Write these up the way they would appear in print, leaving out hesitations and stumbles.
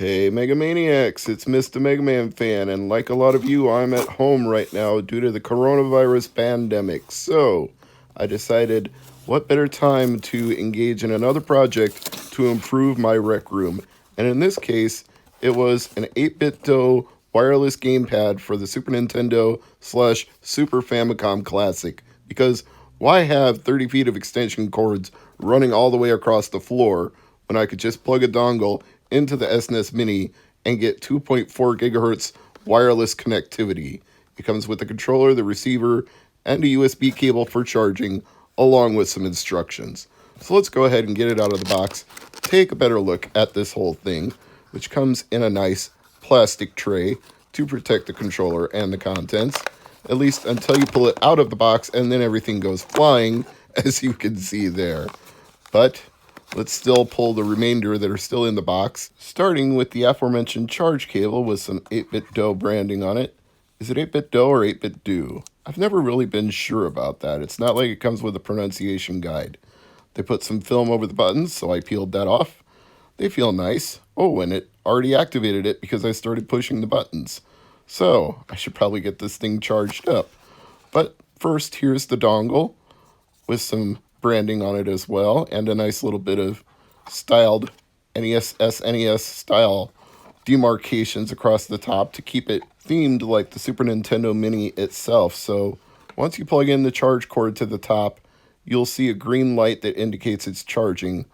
Hey Megamaniacs, it's Mr. MegaManFan, and like a lot of you, I'm at home right now due to the coronavirus pandemic. So, I decided what better time to engage in another project to improve my rec room. And in this case, it was an 8BitDo wireless gamepad for the Super Nintendo slash Super Famicom Classic. Because why have 30 feet of extension cords running all the way across the floor when I could just plug a dongle into the SNES Mini and get 2.4 gigahertz wireless connectivity. It comes with the controller, the receiver, and a USB cable for charging, along with some instructions. So let's go ahead and get it out of the box, take a better look at this whole thing, which comes in a nice plastic tray to protect the controller and the contents, at least until you pull it out of the box, and then everything goes flying, as you can see there. But let's still pull the remainder that are still in the box, starting with the aforementioned charge cable with some 8BitDo branding on it. Is it 8BitDo or 8BitDo? I've never really been sure about that. It's not like it comes with a pronunciation guide. They put some film over the buttons, so I peeled that off. They feel nice. Oh, and it already activated it because I started pushing the buttons. So, I should probably get this thing charged up. But first, here's the dongle with some branding on it as well, and a nice little bit of styled NES, SNES style demarcations across the top to keep it themed like the Super Nintendo Mini itself. So once you plug in the charge cord to the top, you'll see a green light that indicates it's charging,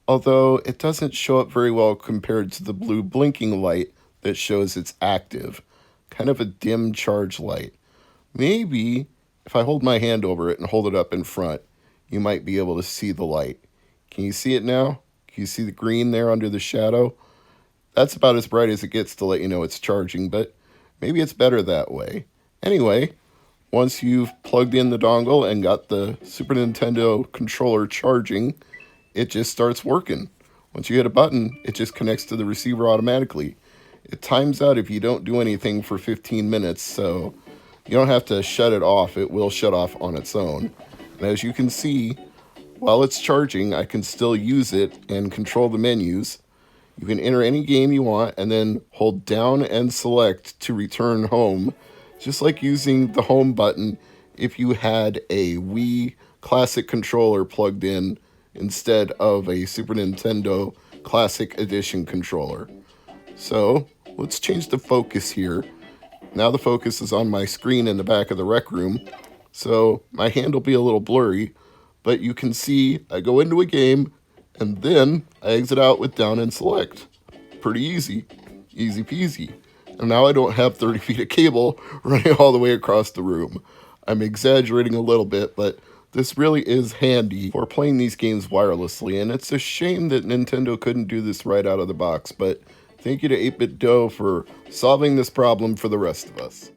although it doesn't show up very well compared to the blue blinking light that shows it's active. Kind of a dim charge light. Maybe if I hold my hand over it and hold it up in front, you might be able to see the light. Can you see it now? Can you see the green there under the shadow? That's about as bright as it gets to let you know it's charging, but maybe it's better that way. Anyway, once you've plugged in the dongle and got the Super Nintendo controller charging, it just starts working. Once you hit a button, it just connects to the receiver automatically. It times out if you don't do anything for 15 minutes, so you don't have to shut it off. It will shut off on its own. And as you can see, while it's charging, I can still use it and control the menus. You can enter any game you want and then hold down and select to return home, just like using the home button if you had a Wii Classic controller plugged in instead of a Super Nintendo Classic Edition controller. So let's change the focus here. Now the focus is on my screen in the back of the rec room, so my hand will be a little blurry, but you can see I go into a game, and then I exit out with down and select. Pretty easy. Easy peasy. And now I don't have 30 feet of cable running all the way across the room. I'm exaggerating a little bit, but this really is handy for playing these games wirelessly, and it's a shame that Nintendo couldn't do this right out of the box, but thank you to 8BitDo for solving this problem for the rest of us.